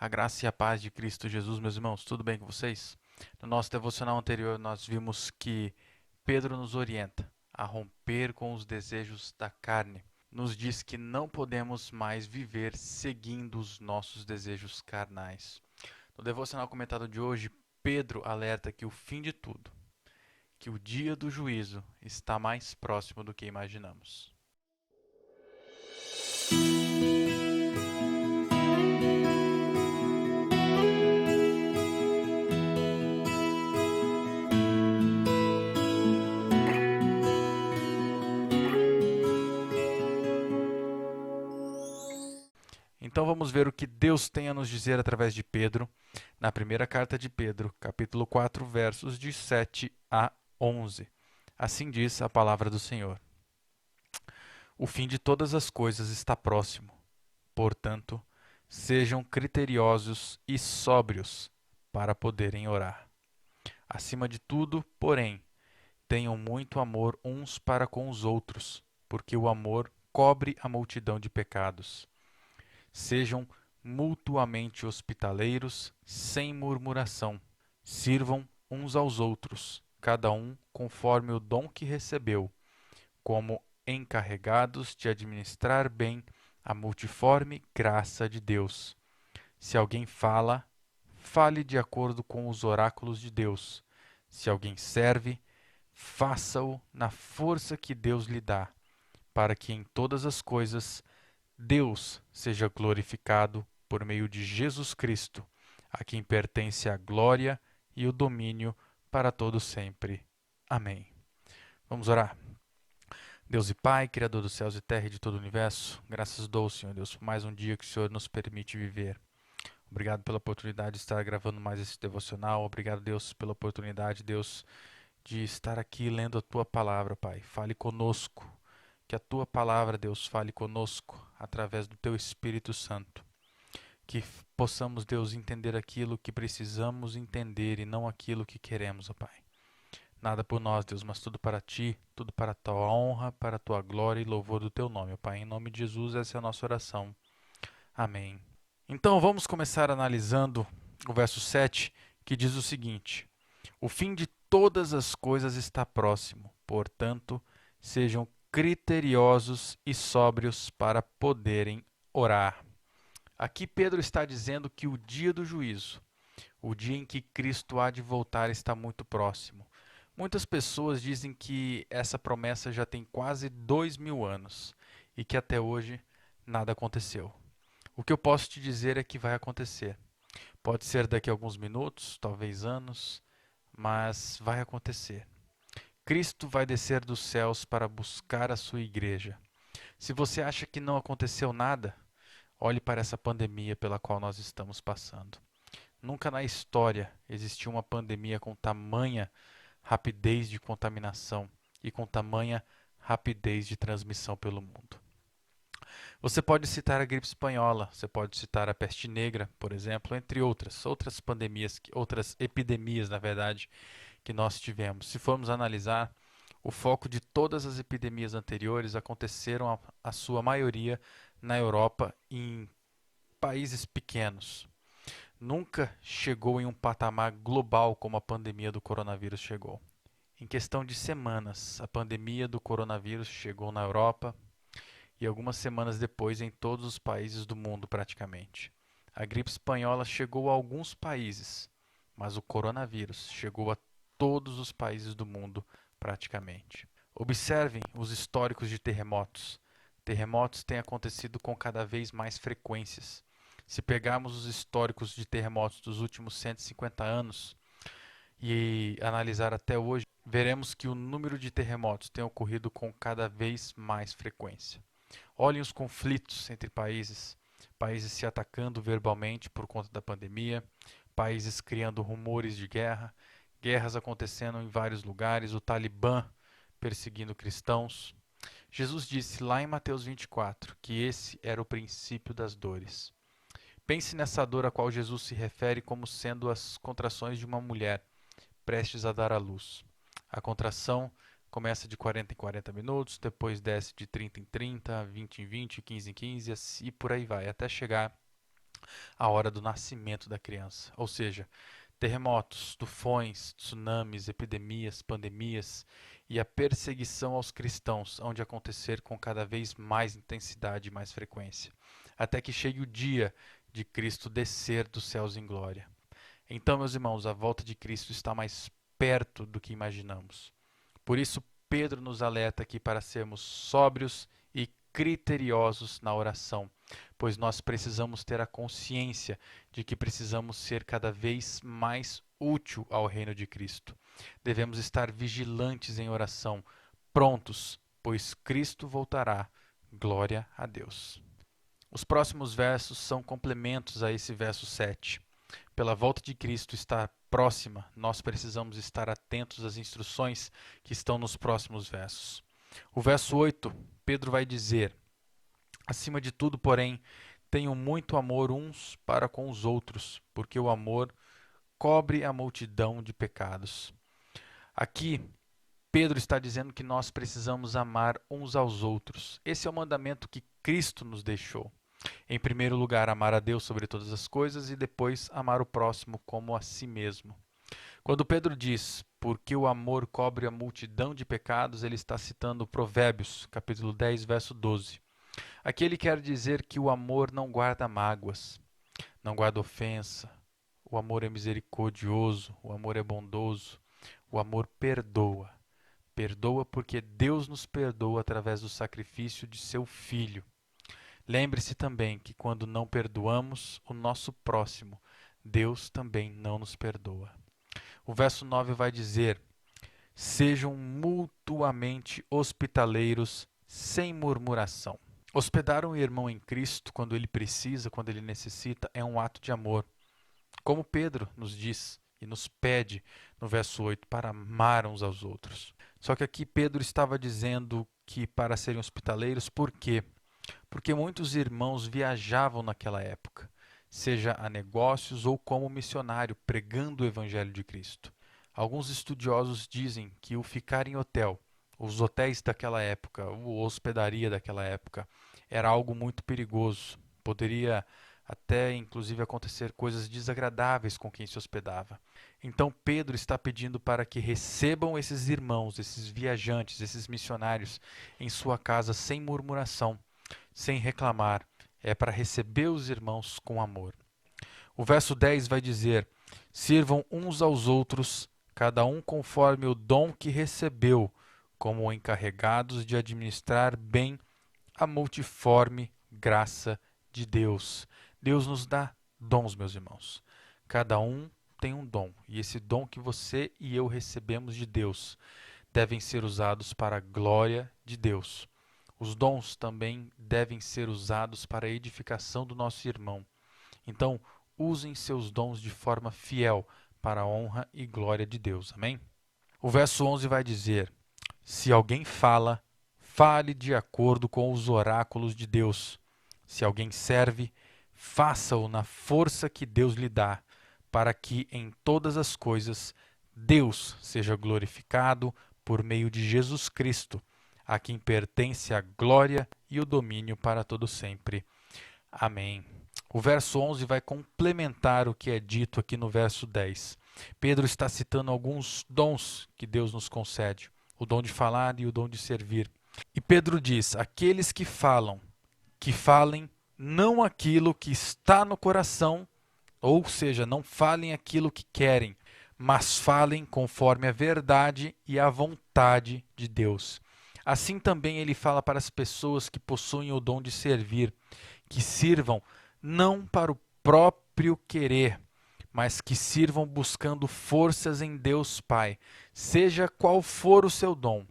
A graça e a paz de Cristo Jesus, meus irmãos, tudo bem com vocês? No nosso devocional anterior, nós vimos que Pedro nos orienta a romper com os desejos da carne. Nos diz que não podemos mais viver seguindo os nossos desejos carnais. No devocional comentado de hoje, Pedro alerta que o fim de tudo, que o dia do juízo está mais próximo do que imaginamos. Então vamos ver o que Deus tem a nos dizer através de Pedro, na primeira carta de Pedro, capítulo 4, versos de 7 a 11. Assim diz a palavra do Senhor. O fim de todas as coisas está próximo. Portanto, sejam criteriosos e sóbrios para poderem orar. Acima de tudo, porém, tenham muito amor uns para com os outros, porque o amor cobre a multidão de pecados. Sejam mutuamente hospitaleiros, sem murmuração. Sirvam uns aos outros, cada um conforme o dom que recebeu, como encarregados de administrar bem a multiforme graça de Deus. Se alguém fala, fale de acordo com os oráculos de Deus. Se alguém serve, faça-o na força que Deus lhe dá, para que em todas as coisas Deus seja glorificado por meio de Jesus Cristo, a quem pertence a glória e o domínio para todo sempre. Amém. Vamos orar. Deus e Pai, Criador dos céus e terra e de todo o universo, graças dou, Senhor Deus, por mais um dia que o Senhor nos permite viver. Obrigado pela oportunidade de estar gravando mais esse devocional. Obrigado, Deus, pela oportunidade, Deus, de estar aqui lendo a Tua palavra, Pai. Fale conosco. Que a Tua palavra, Deus, fale conosco através do Teu Espírito Santo. Que possamos, Deus, entender aquilo que precisamos entender e não aquilo que queremos, ó Pai. Nada por nós, Deus, mas tudo para Ti, tudo para a Tua honra, para a Tua glória e louvor do Teu nome, ó Pai. Em nome de Jesus, essa é a nossa oração. Amém. Então, vamos começar analisando o verso 7, que diz o seguinte: O fim de todas as coisas está próximo, portanto, sejam criteriosos e sóbrios para poderem orar. Aqui Pedro está dizendo que o dia do juízo, o dia em que Cristo há de voltar, está muito próximo. Muitas pessoas dizem que essa promessa já tem quase 2000 anos e que até hoje nada aconteceu. O que eu posso te dizer é que vai acontecer. Pode ser daqui a alguns minutos, talvez anos, mas vai acontecer. Cristo vai descer dos céus para buscar a sua igreja. Se você acha que não aconteceu nada, olhe para essa pandemia pela qual nós estamos passando. Nunca na história existiu uma pandemia com tamanha rapidez de contaminação e com tamanha rapidez de transmissão pelo mundo. Você pode citar a gripe espanhola, você pode citar a peste negra, por exemplo, entre outras pandemias, outras epidemias, na verdade, que nós tivemos. Se formos analisar, o foco de todas as epidemias anteriores aconteceram, a sua maioria, na Europa, em países pequenos. Nunca chegou em um patamar global como a pandemia do coronavírus chegou. Em questão de semanas, a pandemia do coronavírus chegou na Europa e algumas semanas depois em todos os países do mundo praticamente. A gripe espanhola chegou a alguns países, mas o coronavírus chegou a todos os países do mundo praticamente. Observem os históricos de terremotos. Terremotos têm acontecido com cada vez mais frequências. Se pegarmos os históricos de terremotos dos últimos 150 anos e analisar até hoje, veremos que o número de terremotos tem ocorrido com cada vez mais frequência. Olhem os conflitos entre países, países se atacando verbalmente por conta da pandemia, países criando rumores de guerra, guerras acontecendo em vários lugares, o Talibã perseguindo cristãos. Jesus disse lá em Mateus 24 que esse era o princípio das dores. Pense nessa dor a qual Jesus se refere como sendo as contrações de uma mulher prestes a dar à luz. A contração começa de 40 em 40 minutos, depois desce de 30 em 30, 20 em 20, 15 em 15 e por aí vai, até chegar a hora do nascimento da criança. Ou seja, terremotos, tufões, tsunamis, epidemias, pandemias e a perseguição aos cristãos hão de acontecer com cada vez mais intensidade e mais frequência, até que chegue o dia de Cristo descer dos céus em glória. Então, meus irmãos, a volta de Cristo está mais perto do que imaginamos. Por isso, Pedro nos alerta aqui para sermos sóbrios e criteriosos na oração, pois nós precisamos ter a consciência de que precisamos ser cada vez mais útil ao reino de Cristo. Devemos estar vigilantes em oração, prontos, pois Cristo voltará. Glória a Deus. Os próximos versos são complementos a esse verso 7. Pela volta de Cristo estar próxima, nós precisamos estar atentos às instruções que estão nos próximos versos. O verso 8, Pedro vai dizer: acima de tudo, porém, tenham muito amor uns para com os outros, porque o amor cobre a multidão de pecados. Aqui, Pedro está dizendo que nós precisamos amar uns aos outros. Esse é o mandamento que Cristo nos deixou. Em primeiro lugar, amar a Deus sobre todas as coisas e depois amar o próximo como a si mesmo. Quando Pedro diz, porque o amor cobre a multidão de pecados, ele está citando Provérbios, capítulo 10, verso 12. Aqui ele quer dizer que o amor não guarda mágoas, não guarda ofensa, o amor é misericordioso, o amor é bondoso, o amor perdoa. Perdoa porque Deus nos perdoa através do sacrifício de seu Filho. Lembre-se também que quando não perdoamos o nosso próximo, Deus também não nos perdoa. O verso 9 vai dizer: sejam mutuamente hospitaleiros sem murmuração. Hospedar um irmão em Cristo quando ele precisa, quando ele necessita, é um ato de amor. Como Pedro nos diz e nos pede no verso 8 para amar uns aos outros. Só que aqui Pedro estava dizendo que para serem hospitaleiros, por quê? Porque muitos irmãos viajavam naquela época, seja a negócios ou como missionário, pregando o Evangelho de Cristo. Alguns estudiosos dizem que o ficar em hotel, os hotéis daquela época, a hospedaria daquela época, era algo muito perigoso. Poderia até, inclusive, acontecer coisas desagradáveis com quem se hospedava. Então, Pedro está pedindo para que recebam esses irmãos, esses viajantes, esses missionários em sua casa sem murmuração, sem reclamar. É para receber os irmãos com amor. O verso 10 vai dizer: sirvam uns aos outros, cada um conforme o dom que recebeu, como encarregados de administrar bem a multiforme graça de Deus. Deus nos dá dons, meus irmãos. Cada um tem um dom, e esse dom que você e eu recebemos de Deus devem ser usados para a glória de Deus. Os dons também devem ser usados para a edificação do nosso irmão. Então, usem seus dons de forma fiel para a honra e glória de Deus. Amém? O verso 11 vai dizer: se alguém fala, fale de acordo com os oráculos de Deus. Se alguém serve, faça-o na força que Deus lhe dá, para que em todas as coisas Deus seja glorificado por meio de Jesus Cristo, a quem pertence a glória e o domínio para todo sempre. Amém. O verso 11 vai complementar o que é dito aqui no verso 10. Pedro está citando alguns dons que Deus nos concede, o dom de falar e o dom de servir. E Pedro diz: aqueles que falam, que falem não aquilo que está no coração, ou seja, não falem aquilo que querem, mas falem conforme a verdade e a vontade de Deus. Assim também ele fala para as pessoas que possuem o dom de servir, que sirvam não para o próprio querer, mas que sirvam buscando forças em Deus Pai. Seja qual for o seu dom,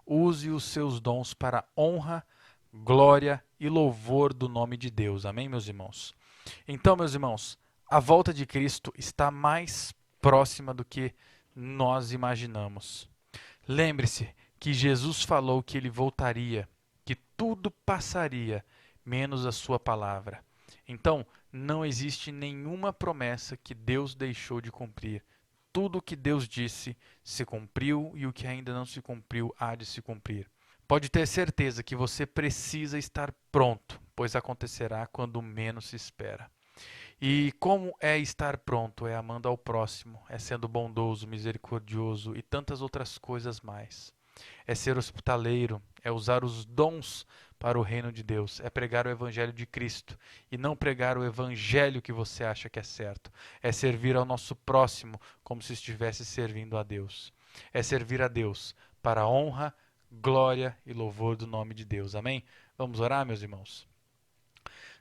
use os seus dons para honra, glória e louvor do nome de Deus. Amém, meus irmãos? Então, meus irmãos, a volta de Cristo está mais próxima do que nós imaginamos. Lembre-se que Jesus falou que ele voltaria, que tudo passaria, menos a sua palavra. Então, não existe nenhuma promessa que Deus deixou de cumprir. Tudo o que Deus disse se cumpriu e o que ainda não se cumpriu há de se cumprir. Pode ter certeza que você precisa estar pronto, pois acontecerá quando menos se espera. E como é estar pronto? É amando ao próximo, é sendo bondoso, misericordioso e tantas outras coisas mais. É ser hospitaleiro, é usar os dons para o reino de Deus, é pregar o evangelho de Cristo e não pregar o evangelho que você acha que é certo. É servir ao nosso próximo como se estivesse servindo a Deus. É servir a Deus para a honra, glória e louvor do nome de Deus. Amém? Vamos orar, meus irmãos?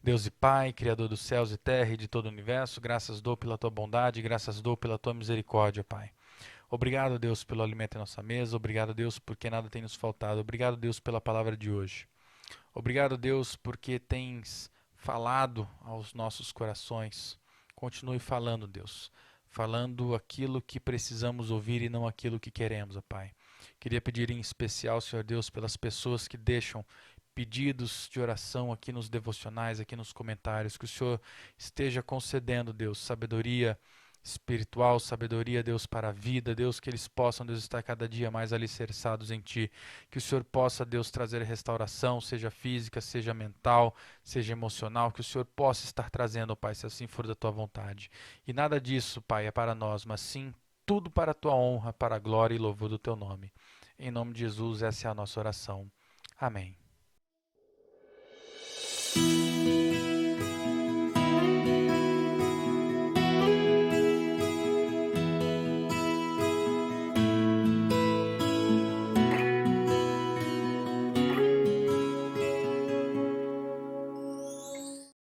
Deus e Pai, Criador dos céus e terra e de todo o universo, graças dou pela tua bondade, graças dou pela tua misericórdia, Pai. Obrigado, Deus, pelo alimento em nossa mesa. Obrigado, Deus, porque nada tem nos faltado. Obrigado, Deus, pela palavra de hoje. Obrigado, Deus, porque tens falado aos nossos corações. Continue falando, Deus. Falando aquilo que precisamos ouvir e não aquilo que queremos, ó Pai. Queria pedir em especial, Senhor Deus, pelas pessoas que deixam pedidos de oração aqui nos devocionais, aqui nos comentários, que o Senhor esteja concedendo, Deus, sabedoria espiritual, sabedoria, Deus, para a vida, Deus, que eles possam, Deus, estar cada dia mais alicerçados em Ti, que o Senhor possa, Deus, trazer restauração, seja física, seja mental, seja emocional, que o Senhor possa estar trazendo, ó Pai, se assim for da Tua vontade. E nada disso, Pai, é para nós, mas sim tudo para a Tua honra, para a glória e louvor do Teu nome. Em nome de Jesus, essa é a nossa oração. Amém.